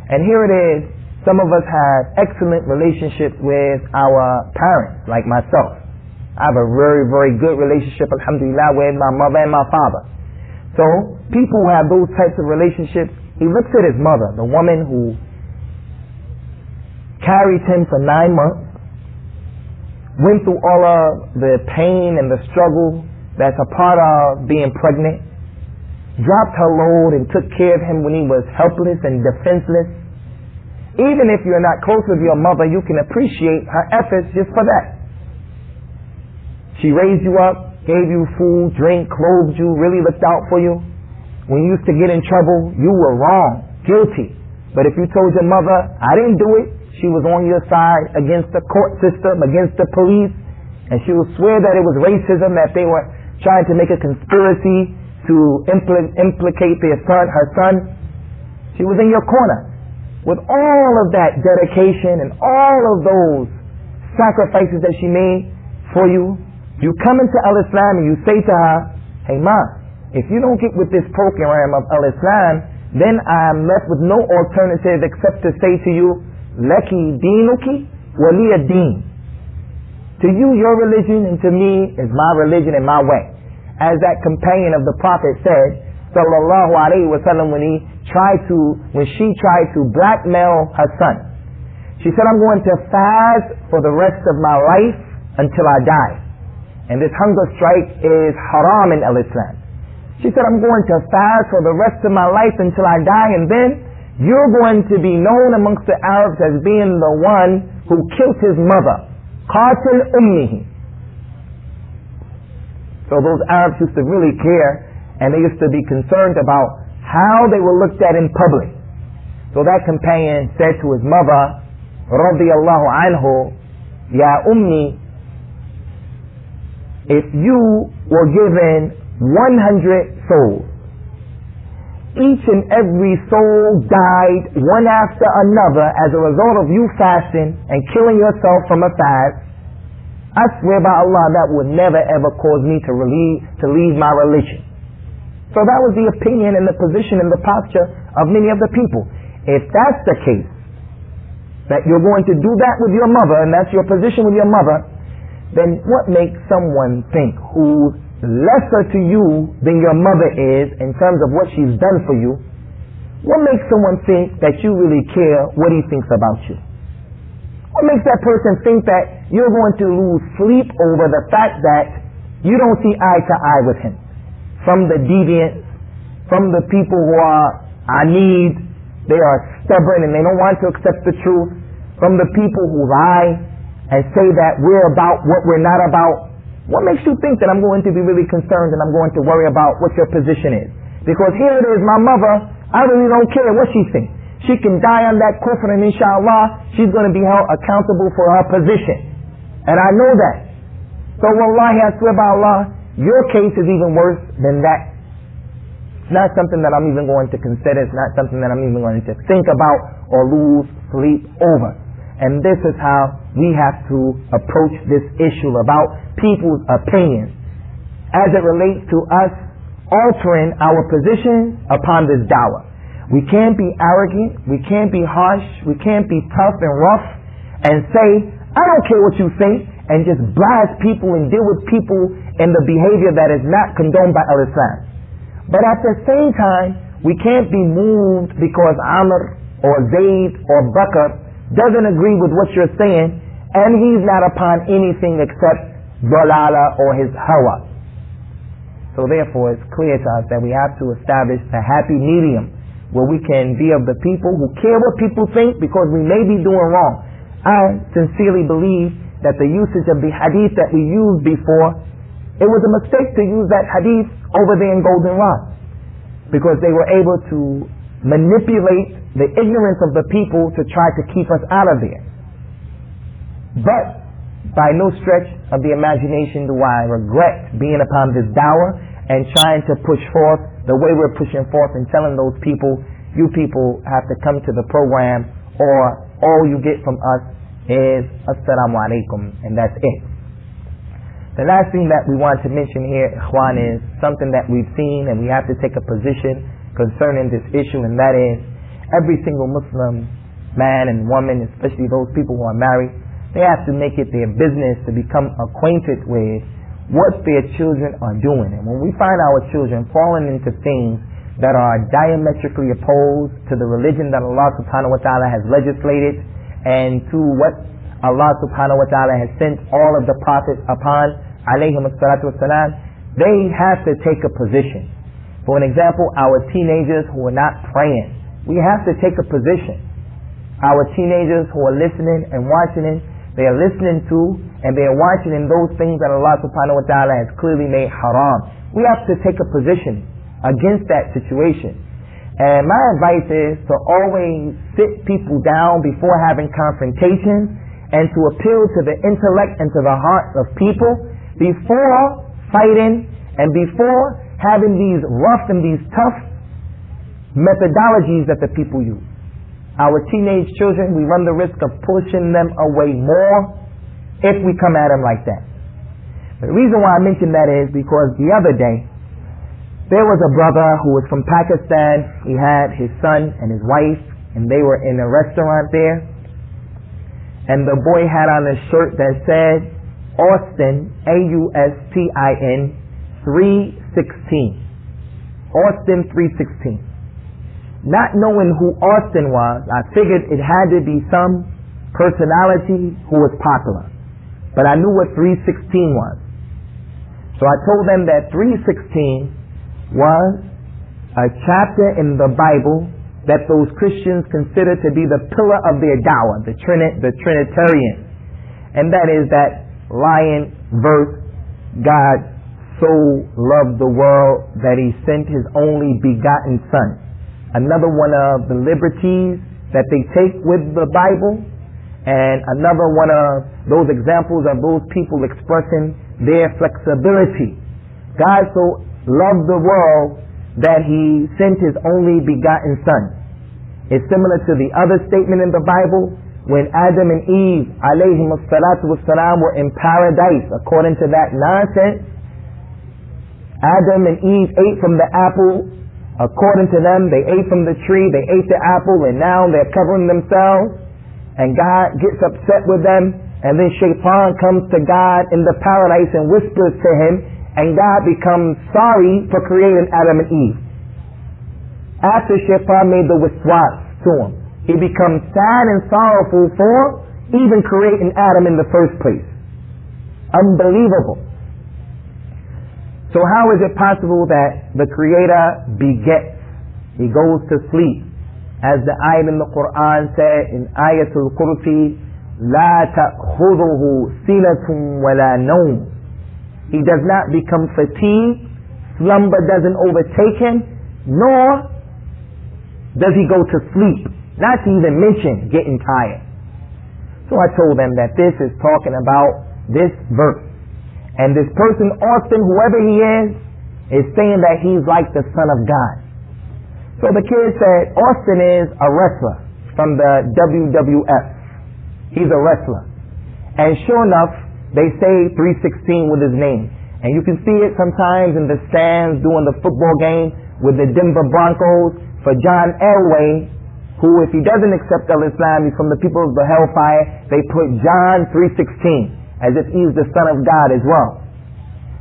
Speaker 1: And here it is, some of us have excellent relationships with our parents, like myself. I have a very, very good relationship, alhamdulillah, with my mother and my father. So people who have those types of relationships, he looks at his mother, the woman who carried him for 9 months, went through all of the pain and the struggle that's a part of being pregnant, dropped her load and took care of him when he was helpless and defenseless. Even if you're not close with your mother, you can appreciate her efforts just for that. She raised you up, gave you food, drink, clothed you, really looked out for you. When you used to get in trouble, you were wrong, guilty. But if you told your mother, I didn't do it, she was on your side against the court system, against the police, and she would swear that it was racism, that they were trying to make a conspiracy to implicate her son. She was in your corner. With all of that dedication and all of those sacrifices that she made for you, you come into Al-Islam and you say to her, hey ma, if you don't get with this program of Al-Islam, then I'm left with no alternative except to say to you, Laki dinuki waliya deen. To you, your religion, and to me is my religion and my way. As that companion of the Prophet said, sallallahu alaihi wasallam, when she tried to blackmail her son, she said, I'm going to fast for the rest of my life until I die. And this hunger strike is haram in Al-Islam. She said, I'm going to fast for the rest of my life until I die, and then you're going to be known amongst the Arabs as being the one who killed his mother. Qatil ummihi. So those Arabs used to really care, and they used to be concerned about how they were looked at in public. So that companion said to his mother, radiyallahu anhu, Ya ummi, if you were given 100 souls, each and every soul died one after another as a result of you fasting and killing yourself from a fast, I swear by Allah that would never ever cause me to leave my religion. So that was the opinion and the position and the posture of many of the people. If that's the case, that you're going to do that with your mother, and that's your position with your mother, then what makes someone think who's lesser to you than your mother is in terms of what she's done for you, what makes someone think that you really care what he thinks about you? What makes that person think that you're going to lose sleep over the fact that you don't see eye to eye with him? From the deviants, from the people who are anid, they are stubborn and they don't want to accept the truth, from the people who lie and say that we're about what we're not about. What makes you think that I'm going to be really concerned and I'm going to worry about what your position is? Because here it is, my mother, I really don't care what she thinks. She can die on that kufr, and inshallah, she's going to be held accountable for her position. And I know that. So wallahi, I swear by Allah, your case is even worse than that. It's not something that I'm even going to consider. It's not something that I'm even going to think about or lose sleep over. And this is how we have to approach this issue about people's opinions as it relates to us altering our position upon this da'wah. We can't be arrogant, we can't be harsh, we can't be tough and rough and say, I don't care what you think, and just blast people and deal with people in the behavior that is not condoned by Al-Islam. But at the same time, we can't be moved because Amr or Zayd or Bakr doesn't agree with what you're saying and he's not upon anything except dalala or his hawa. So therefore it's clear to us that we have to establish a happy medium where we can be of the people who care what people think because we may be doing wrong. I sincerely believe that the usage of the hadith that we used before, it was a mistake to use that hadith over there in Golden Rod, because they were able to manipulate the ignorance of the people to try to keep us out of there. But by no stretch of the imagination do I regret being upon this da'wah and trying to push forth the way we're pushing forth and telling those people, you people have to come to the program or all you get from us is Assalamu alaikum, and that's it. The last thing that we want to mention here, Ikhwan, is something that we've seen and we have to take a position concerning this issue, and that is every single Muslim man and woman, especially those people who are married, they have to make it their business to become acquainted with what their children are doing. And when we find our children falling into things that are diametrically opposed to the religion that Allah subhanahu wa ta'ala has legislated and to what Allah subhanahu wa ta'ala has sent all of the prophets upon, alayhim as-salatu was-salam, they have to take a position. For an example, our teenagers who are not praying, we have to take a position. Our teenagers who are listening and watching, they are listening to and they are watching in those things that Allah subhanahu wa ta'ala has clearly made haram. We have to take a position against that situation. And my advice is to always sit people down before having confrontations and to appeal to the intellect and to the hearts of people before fighting and before having these rough and these tough methodologies that the people use. Our teenage children, we run the risk of pushing them away more if we come at them like that. The reason why I mention that is because the other day there was a brother who was from Pakistan. He had his son and his wife, and they were in a restaurant there, and the boy had on a shirt that said Austin, AUSTIN 316, Austin 316. Not knowing who Austin was, I figured it had to be some personality who was popular, but I knew what 316 was. So I told them that 316 was a chapter in the Bible that those Christians consider to be the pillar of their da'wah, the Trinitarian. And that is that lion verse, God so loved the world that he sent his only begotten son. Another one of the liberties that they take with the Bible, and another one of those examples of those people expressing their flexibility. God so loved the world that he sent his only begotten son. It's similar to the other statement in the Bible when Adam and Eve alayhim as-salatu was-salam were in paradise. According to that nonsense, Adam and Eve ate from the apple. According to them, they ate from the tree, they ate the apple, and now they're covering themselves, and God gets upset with them, and then Shaitan comes to God in the paradise and whispers to him, and God becomes sorry for creating Adam and Eve. After Shaitan made the waswas to him, he becomes sad and sorrowful for even creating Adam in the first place. Unbelievable. So how is it possible that the Creator begets? He goes to sleep. As the ayat in the Qur'an said in Ayatul Kursi, لا تأخذه سنة ولا نوم. He does not become fatigued, slumber doesn't overtake him, nor does he go to sleep, not to even mention getting tired. So I told them that this is talking about this verse. And this person, Austin, whoever he is saying that he's like the Son of God. So the kid said, Austin is a wrestler from the WWF. He's a wrestler. And sure enough, they say 316 with his name. And you can see it sometimes in the stands during the football game with the Denver Broncos for John Elway, who, if he doesn't accept Islam, he's from the people of the hellfire. They put John 3:16 as if he's the son of God as well.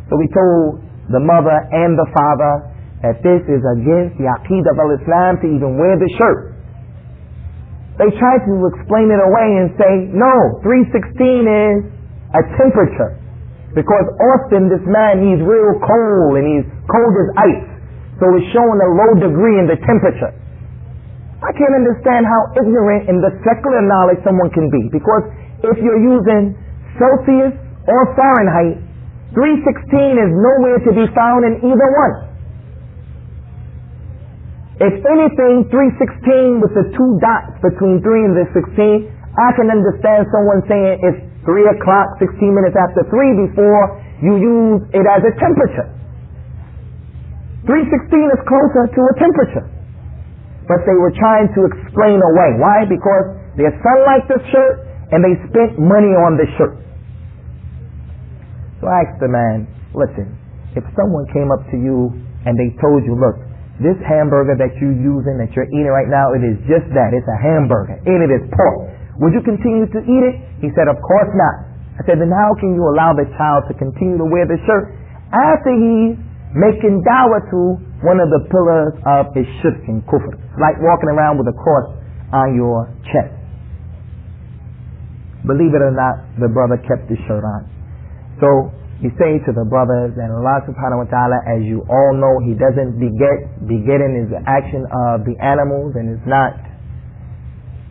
Speaker 1: So we told the mother and the father that this is against the aqeedah of Islam to even wear the shirt. They tried to explain it away and say, no, 316 is a temperature. Because often this man, he's real cold and he's cold as ice. So it's showing a low degree in the temperature. I can't understand how ignorant in the secular knowledge someone can be. Because if you're using Celsius or Fahrenheit, 316 is nowhere to be found in either one. If anything, 316 with the two dots between 3 and the 16, I can understand someone saying it's 3 o'clock, 16 minutes after 3 before you use it as a temperature. 316 is closer to a temperature. But they were trying to explain away. Why? Because their son liked this shirt and they spent money on this shirt. So I asked the man, listen, if someone came up to you and they told you, look, this hamburger that you're using, that you're eating right now, it is just that. It's a hamburger. And it is pork. Would you continue to eat it? He said, of course not. I said, then how can you allow the child to continue to wear the shirt after he's making dawah to one of the pillars of his shirk and kufr? It's like walking around with a cross on your chest. Believe it or not, the brother kept his shirt on. So you say to the brothers, and Allah subhanahu wa ta'ala, as you all know, He doesn't beget. Begetting is the action of the animals and is not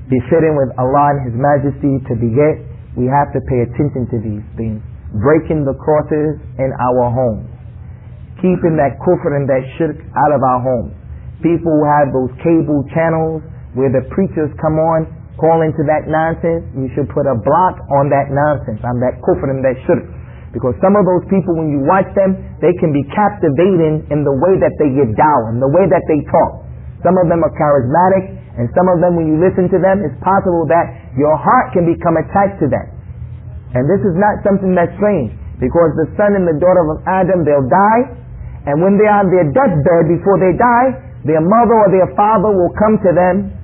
Speaker 1: befitting with Allah and His Majesty to beget. We have to pay attention to these things. Breaking the crosses in our homes. Keeping that kufr and that shirk out of our homes. People who have those cable channels where the preachers come on calling to that nonsense, you should put a block on that nonsense, on that kufr and that shirk. Because some of those people, when you watch them, they can be captivating in the way that they get down, in the way that they talk. Some of them are charismatic, and some of them, when you listen to them, it's possible that your heart can become attached to them. And this is not something that's strange, because the son and the daughter of Adam, they'll die, and when they are on their deathbed, before they die, their mother or their father will come to them,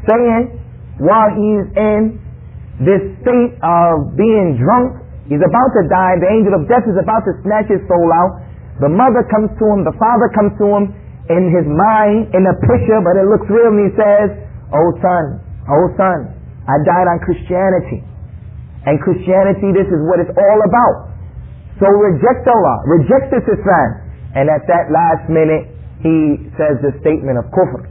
Speaker 1: saying, while he's in this state of being drunk, he's about to die, the angel of death is about to snatch his soul out, the mother comes to him, the father comes to him, in his mind, in a picture, but it looks real, and he says, oh son, I died on Christianity. And Christianity, this is what it's all about. So reject Allah, reject this Islam. And at that last minute, he says the statement of kufr.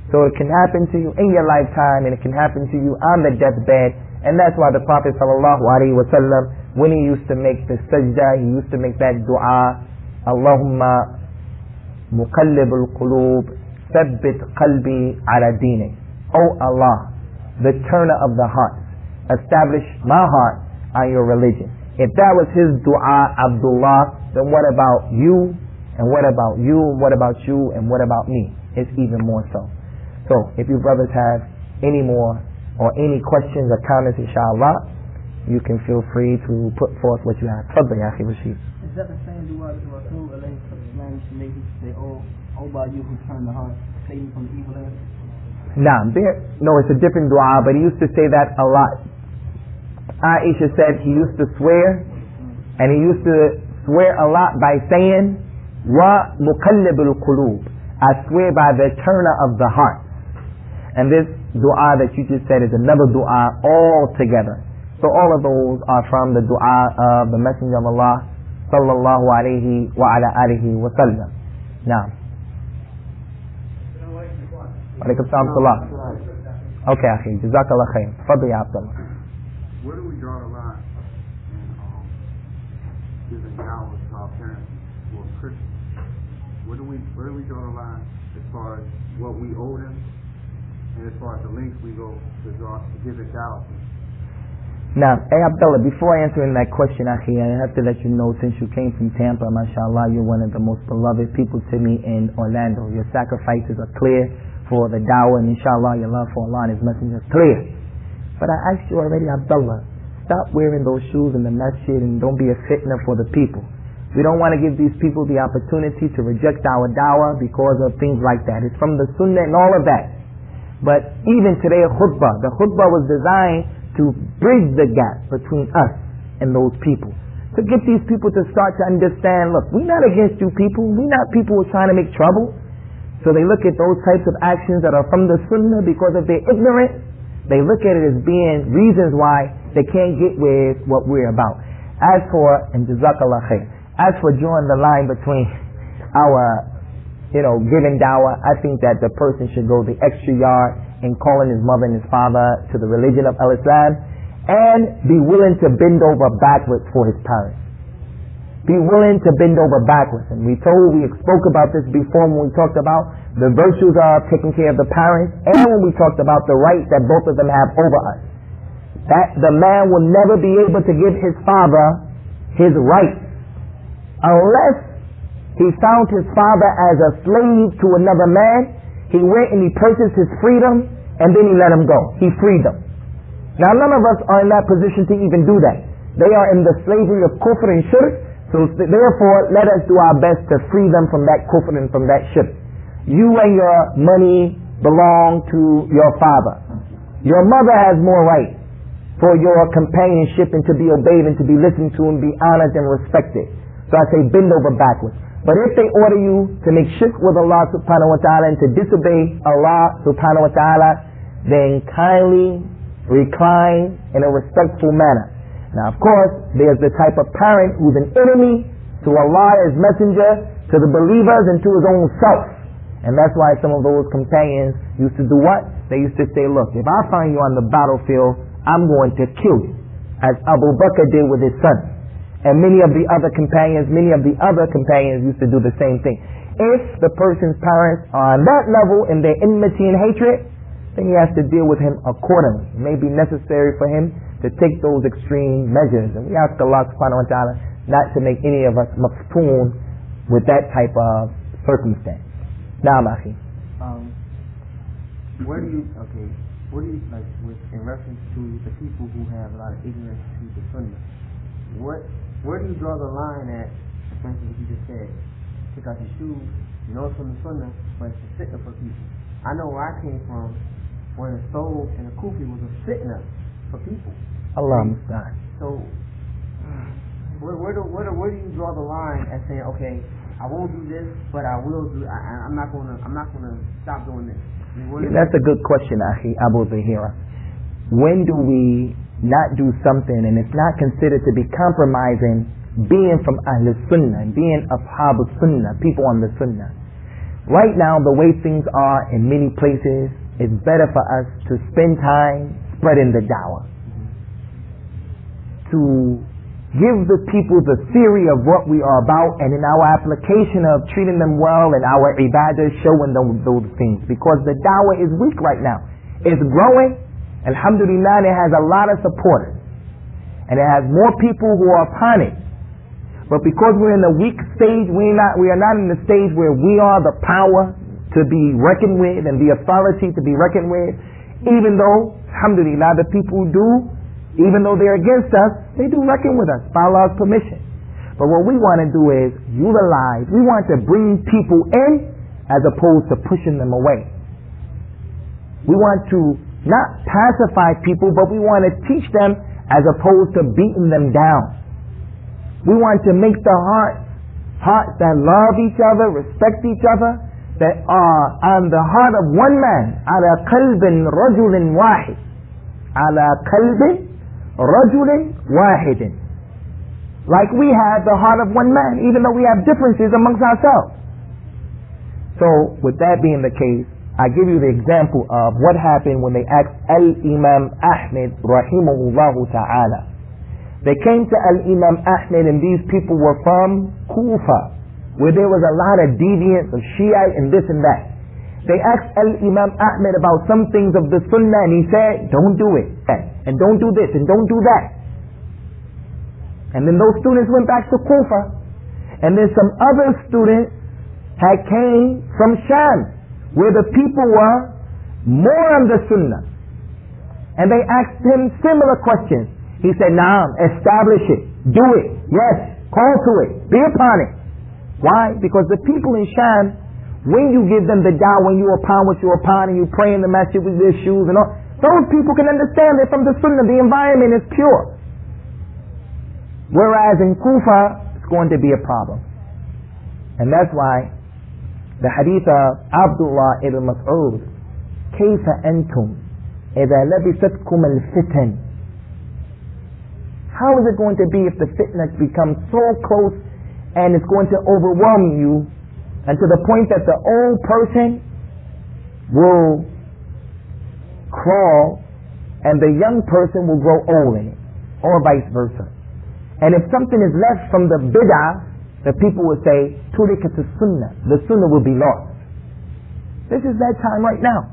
Speaker 1: So it can happen to you in your lifetime, and it can happen to you on the deathbed. And that's why the Prophet ﷺ, when he used to make the sajda, he used to make that dua, Allahumma مقلب القلوب ثبت قلبي على دينك. Oh Allah, the turner of the heart, establish my heart on your religion. If that was his dua, Abdullah, then what about you? And what about you? And what about you? And what about me? It's even more so. So if you brothers have any more or any questions or comments, inshallah, you can feel free to put forth what you have. Fadl ya akhi Rashid.
Speaker 2: Is that the same dua that Rasul alayhi salam used to make? Say, oh by you who turn the heart, Satan from the evil end?
Speaker 1: No, it's a different dua, but he used to say that a lot. Aisha said he used to swear, and he used to swear a lot by saying, wa muqallibul qulub, I swear by the turner of the heart. And this dua that you just said is another dua altogether. So all of those are from the dua of the Messenger of Allah sallallahu alayhi wa ala alihi wa sallam. Now, alaykum salam. Okay, akhi, jazakallah khair. Fadli ya Abdullah.
Speaker 3: Where do we draw the line in giving dawah to our parents who are Christians? Where do we draw the line as far as what we owe them, and as far as the lengths we go to give it dawah to?
Speaker 1: Now, hey Abdullah, before answering that question, akhi, I have to let you know, since you came from Tampa, mashallah, you're one of the most beloved people to me in Orlando. Your sacrifices are clear for the dawah, and inshallah, your love for Allah and His Messenger is clear. But I asked you already, Abdullah, stop wearing those shoes in the masjid and don't be a fitna for the people. We don't want to give these people the opportunity to reject our dawah because of things like that. It's from the sunnah and all of that. But even today, the khutbah was designed to bridge the gap between us and those people. To get these people to start to understand, look, we're not against you people. We're not people who are trying to make trouble. So they look at those types of actions that are from the sunnah because of their ignorance. They look at it as being reasons why they can't get with what we're about. As for, and jazakallah khair, as for drawing the line between our, giving dawah, I think that the person should go the extra yard in calling his mother and his father to the religion of Al-Islam, and be willing to bend over backwards for his parents. Be willing to bend over backwards. And we spoke about this before when we talked about the virtues of taking care of the parents, and when we talked about the right that both of them have over us. That the man will never be able to give his father his rights unless he found his father as a slave to another man. He went and he purchased his freedom, and then he let him go. He freed them. Now none of us are in that position to even do that. They are in the slavery of kufr and shirk, so therefore let us do our best to free them from that kufr and from that shirk. You and your money belong to your father. Your mother has more right for your companionship and to be obeyed and to be listened to and be honored and respected. So I say bend over backwards. But if they order you to make shirk with Allah subhanahu wa ta'ala and to disobey Allah subhanahu wa ta'ala, then kindly recline in a respectful manner. Now of course, there's the type of parent who's an enemy to Allah, His messenger, to the believers, and to his own self. And that's why some of those companions used to do what? They used to say, look, if I find you on the battlefield, I'm going to kill you, as Abu Bakr did with his son. And many of the other companions used to do the same thing. If the person's parents are on that level in their enmity and hatred, then he has to deal with him accordingly. It may be necessary for him to take those extreme measures. And we ask Allah subhanahu wa ta'ala not to make any of us maftoon with that type of circumstance. Now, Akhi.
Speaker 2: Where do you like with in reference to the people who have a lot of ignorance to the sunnah? Where do you draw the line at? For instance, what you just said, take out your shoes. You know it's from the sunnah, but it's a fitna for people. I know where I came from, where the stove and the kufi was a fitna for people.
Speaker 1: Allah musta'an.
Speaker 2: So, where do you draw the line at saying, okay, I won't do this, but I will do. I'm not gonna stop doing this.
Speaker 1: That's a good question, Akhi Abu Zahira. When do we not do something and it's not considered to be compromising being from Ahl Sunnah and being Ashab Sunnah, people on the Sunnah? Right now, the way things are in many places, it's better for us to spend time spreading the dawah. To give the people the theory of what we are about, and in our application of treating them well and our ibadah, showing them those things. Because the dawah is weak right now. It's growing. Alhamdulillah, it has a lot of supporters. And it has more people who are upon it. But because we're in the weak stage, we are not in the stage where we are the power to be reckoned with and the authority to be reckoned with. Even though, alhamdulillah, the people who do, even though they're against us, they do reckon with us by Allah's permission. But what we want to do is utilize, we want to bring people in as opposed to pushing them away. We want to not pacify people, but we want to teach them as opposed to beating them down. We want to make the hearts that love each other, respect each other, that are on the heart of one man. Ala qalbin rajulin wahid. Ala qalbin rajulin wahidin. Like we have the heart of one man, even though we have differences amongst ourselves. So, with that being the case, I give you the example of what happened when they asked Al-Imam Ahmed rahimahullahu ta'ala. They came to Al-Imam Ahmed, and these people were from Kufa, where there was a lot of deviance of Shiite and this and that. They asked Al-Imam Ahmed about some things of the Sunnah, and he said, don't do it, and don't do this, and don't do that. And then those students went back to Kufa, and then some other students had came from Sham, where the people were more on the Sunnah. And they asked him similar questions. He said, Naam, establish it, do it, yes, call to it, be upon it. Why? Because the people in Sham, when you give them the da'wah, when you upon what you're upon, and you pray in the masjid with their shoes and all, those people can understand it from the sunnah, the environment is pure. Whereas in Kufa, it's going to be a problem. And that's why the hadith of Abdullah ibn Mas'ud, كيف أنتم إذا لبستكم الفتن. How is it going to be if the fitna becomes so close and it's going to overwhelm you, and to the point that the old person will crawl and the young person will grow old in it, or vice versa. And if something is left from the bid'ah, the people will say, turikat sunnah, the sunnah will be lost. This is that time right now.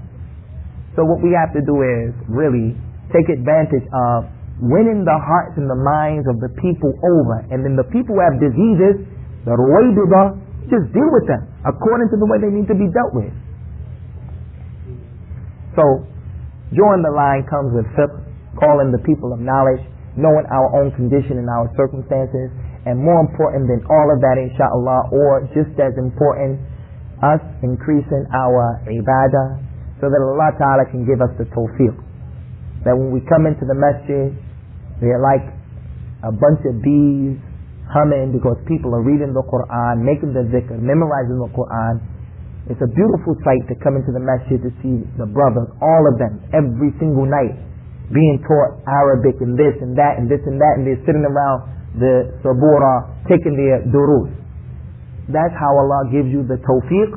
Speaker 1: So what we have to do is really take advantage of winning the hearts and the minds of the people over. And then the people who have diseases, the ruwaybidah, just deal with them according to the way they need to be dealt with. So join the line comes with fiqh, calling the people of knowledge, knowing our own condition and our circumstances, and more important than all of that, inshallah, or just as important, us increasing our ibadah, so that Allah Ta'ala can give us the tawfiq. That when we come into the masjid, we are like a bunch of bees humming because people are reading the Qur'an, making the zikr, memorizing the Qur'an. It's a beautiful sight to come into the masjid to see the brothers, all of them, every single night, being taught Arabic and this and that and this and that, and they're sitting around the sabura, taking their durus. That's how Allah gives you the tawfiq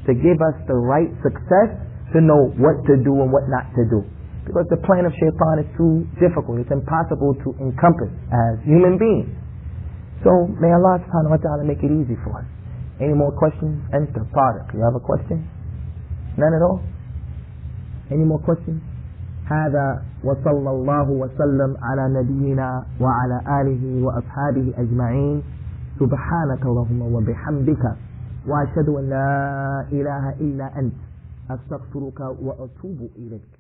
Speaker 1: to give us the right success, to know what to do and what not to do. Because the plan of shaitan is too difficult, it's impossible to encompass as human beings. So may Allah subhanahu wa ta'ala make it easy for us. Any more questions? Enter, Tariq, you have a question? None at all? Any more questions? هذا وصلى الله وسلم على نبينا وعلى آله وأصحابه أجمعين سبحانك اللهم وبحمدك وأشهد أن لا إله إلا أنت أستغفرك وأتوب إليك.